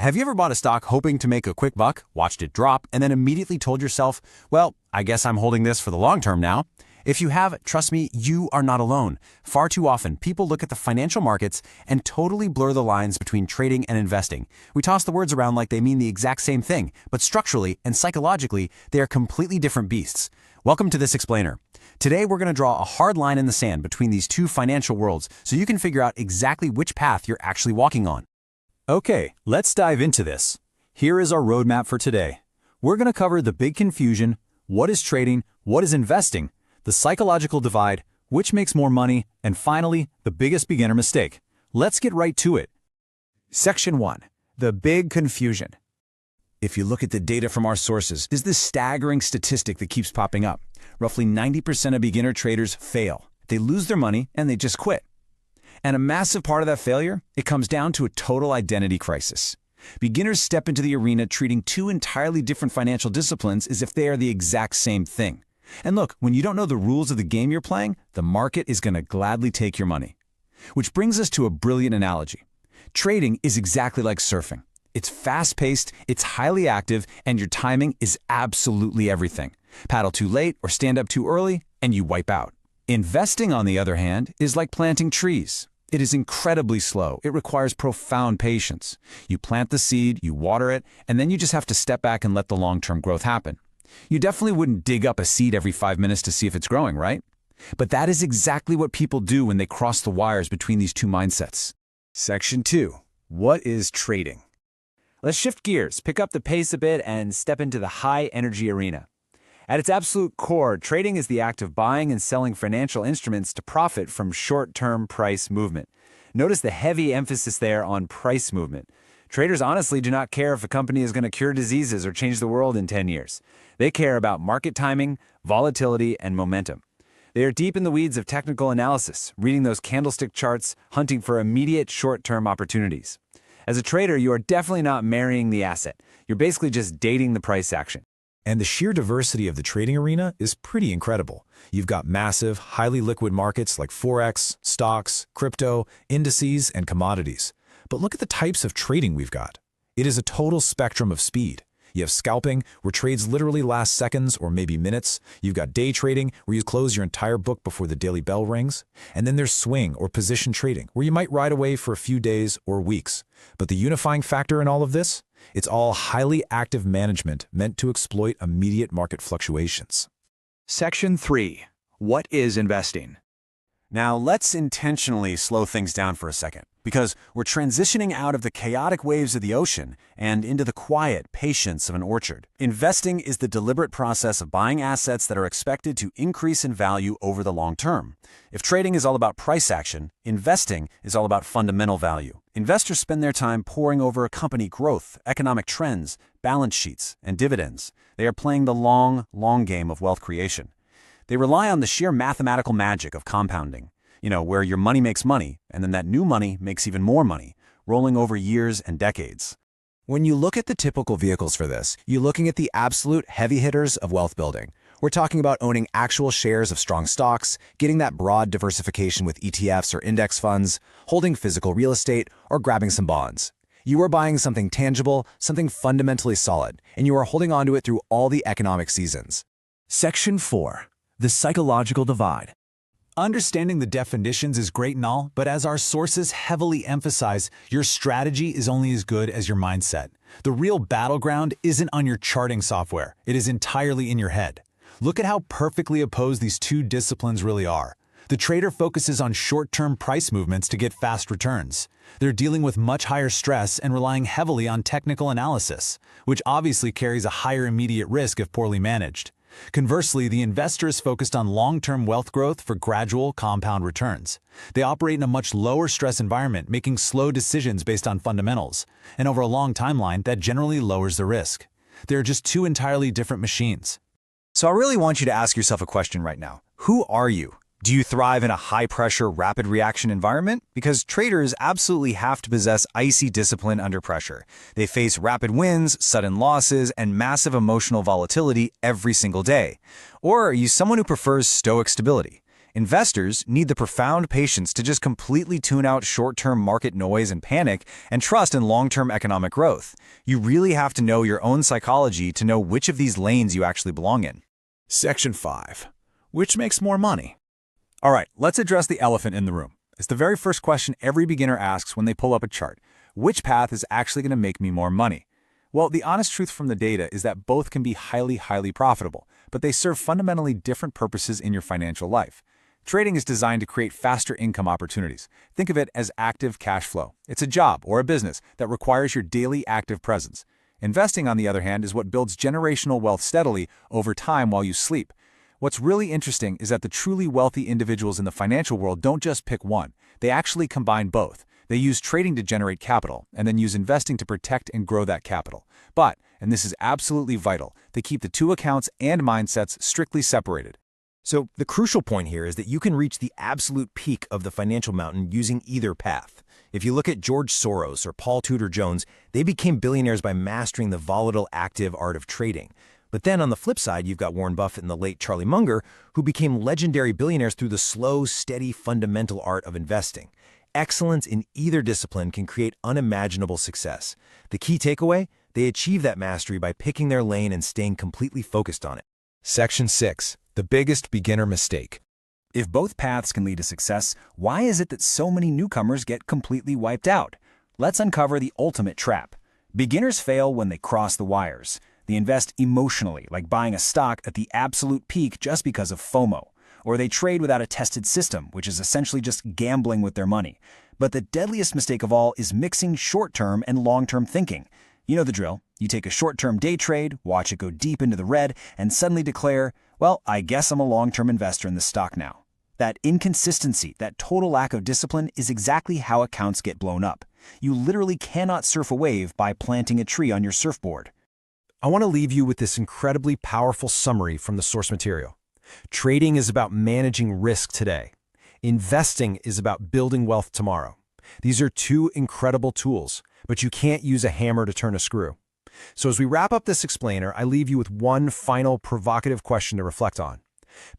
Have you ever bought a stock hoping to make a quick buck, watched it drop, and then immediately told yourself, well, I guess I'm holding this for the long term now? If you have, trust me, you are not alone. Far too often, people look at the financial markets and totally blur the lines between trading and investing. We toss the words around like they mean the exact same thing, but structurally and psychologically, they are completely different beasts. Welcome to This Explainer. Today, we're going to draw a hard line in the sand between these two financial worlds so you can figure out exactly which path you're actually walking on. Okay, let's dive into this. Here is our roadmap for today. We're going to cover the big confusion, what is trading, what is investing, the psychological divide, which makes more money, and finally, the biggest beginner mistake. Let's get right to it. Section 1. The big confusion. If you look at the data from our sources, there's this staggering statistic that keeps popping up. Roughly 90% of beginner traders fail. They lose their money and they just quit. And a massive part of that failure, it comes down to a total identity crisis. Beginners step into the arena treating two entirely different financial disciplines as if they are the exact same thing. And look, when you don't know the rules of the game you're playing, the market is going to gladly take your money. Which brings us to a brilliant analogy. Trading is exactly like surfing. It's fast-paced, it's highly active, and your timing is absolutely everything. Paddle too late or stand up too early, and you wipe out. Investing, on the other hand, is like planting trees. It is incredibly slow. It requires profound patience. You plant the seed, you water it, and then you just have to step back and let the long-term growth happen. You definitely wouldn't dig up a seed every 5 minutes to see if it's growing, right? But that is exactly what people do when they cross the wires between these two mindsets. Section 2. What is trading? Let's shift gears, pick up the pace a bit, and step into the high-energy arena. At its absolute core, trading is the act of buying and selling financial instruments to profit from short-term price movement. Notice the heavy emphasis there on price movement. Traders honestly do not care if a company is going to cure diseases or change the world in 10 years. They care about market timing, volatility, and momentum. They are deep in the weeds of technical analysis, reading those candlestick charts, hunting for immediate short-term opportunities. As a trader, you are definitely not marrying the asset. You're basically just dating the price action. And the sheer diversity of the trading arena is pretty incredible. You've got massive, highly liquid markets like Forex, stocks, crypto, indices, and commodities. But look at the types of trading we've got. It is a total spectrum of speed. You have scalping, where trades literally last seconds or maybe minutes. You've got day trading, where you close your entire book before the daily bell rings. And then there's swing or position trading, where you might ride away for a few days or weeks. But the unifying factor in all of this? It's all highly active management meant to exploit immediate market fluctuations. Section 3. What is investing? Now, let's intentionally slow things down for a second, because we're transitioning out of the chaotic waves of the ocean and into the quiet patience of an orchard. Investing is the deliberate process of buying assets that are expected to increase in value over the long term. If trading is all about price action, investing is all about fundamental value. Investors spend their time poring over a company growth, economic trends, balance sheets, and dividends. They are playing the long game of wealth creation. They rely on the sheer mathematical magic of compounding, where your money makes money, and then that new money makes even more money, rolling over years and decades. When you look at the typical vehicles for this, you're looking at the absolute heavy hitters of wealth building. We're talking about owning actual shares of strong stocks, getting that broad diversification with ETFs or index funds, holding physical real estate, or grabbing some bonds. You are buying something tangible, something fundamentally solid, and you are holding onto it through all the economic seasons. Section 4. The psychological divide. Understanding the definitions is great and all, but as our sources heavily emphasize, your strategy is only as good as your mindset. The real battleground isn't on your charting software. It is entirely in your head. Look at how perfectly opposed these two disciplines really are. The trader focuses on short-term price movements to get fast returns. They're dealing with much higher stress and relying heavily on technical analysis, which obviously carries a higher immediate risk if poorly managed. Conversely, the investor is focused on long-term wealth growth for gradual compound returns. They operate in a much lower stress environment, making slow decisions based on fundamentals. And over a long timeline, that generally lowers the risk. They're just two entirely different machines. So I really want you to ask yourself a question right now. Who are you? Do you thrive in a high-pressure, rapid reaction environment? Because traders absolutely have to possess icy discipline under pressure. They face rapid wins, sudden losses, and massive emotional volatility every single day. Or are you someone who prefers stoic stability? Investors need the profound patience to just completely tune out short-term market noise and panic and trust in long-term economic growth. You really have to know your own psychology to know which of these lanes you actually belong in. Section 5. Which makes more money? All right, let's address the elephant in the room. It's the very first question every beginner asks when they pull up a chart. Which path is actually going to make me more money? Well, the honest truth from the data is that both can be highly profitable, but they serve fundamentally different purposes in your financial life. Trading is designed to create faster income opportunities. Think of it as active cash flow. It's a job or a business that requires your daily active presence. Investing, on the other hand, is what builds generational wealth steadily over time while you sleep. What's really interesting is that the truly wealthy individuals in the financial world don't just pick one. They actually combine both. They use trading to generate capital and then use investing to protect and grow that capital. But, and this is absolutely vital, they keep the two accounts and mindsets strictly separated. So the crucial point here is that you can reach the absolute peak of the financial mountain using either path. If you look at George Soros or Paul Tudor Jones, they became billionaires by mastering the volatile, active art of trading. But then on the flip side, you've got Warren Buffett and the late Charlie Munger, who became legendary billionaires through the slow, steady, fundamental art of investing. Excellence in either discipline can create unimaginable success. The key takeaway? They achieve that mastery by picking their lane and staying completely focused on it. Section 6. The biggest beginner mistake. If both paths can lead to success, why is it that so many newcomers get completely wiped out? Let's uncover the ultimate trap. Beginners fail when they cross the wires. They invest emotionally, like buying a stock at the absolute peak just because of FOMO. Or they trade without a tested system, which is essentially just gambling with their money. But the deadliest mistake of all is mixing short-term and long-term thinking. You know the drill. You take a short-term day trade, watch it go deep into the red, and suddenly declare, well, I guess I'm a long-term investor in this stock now. That inconsistency, that total lack of discipline is exactly how accounts get blown up. You literally cannot surf a wave by planting a tree on your surfboard. I want to leave you with this incredibly powerful summary from the source material. Trading is about managing risk today. Investing is about building wealth tomorrow. These are two incredible tools, but you can't use a hammer to turn a screw. So as we wrap up this explainer, I leave you with one final provocative question to reflect on.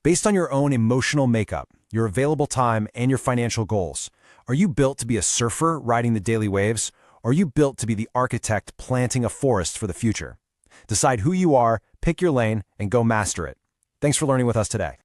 Based on your own emotional makeup, your available time, and your financial goals, are you built to be a surfer riding the daily waves, or are you built to be the architect planting a forest for the future? Decide who you are, pick your lane, and go master it. Thanks for learning with us today.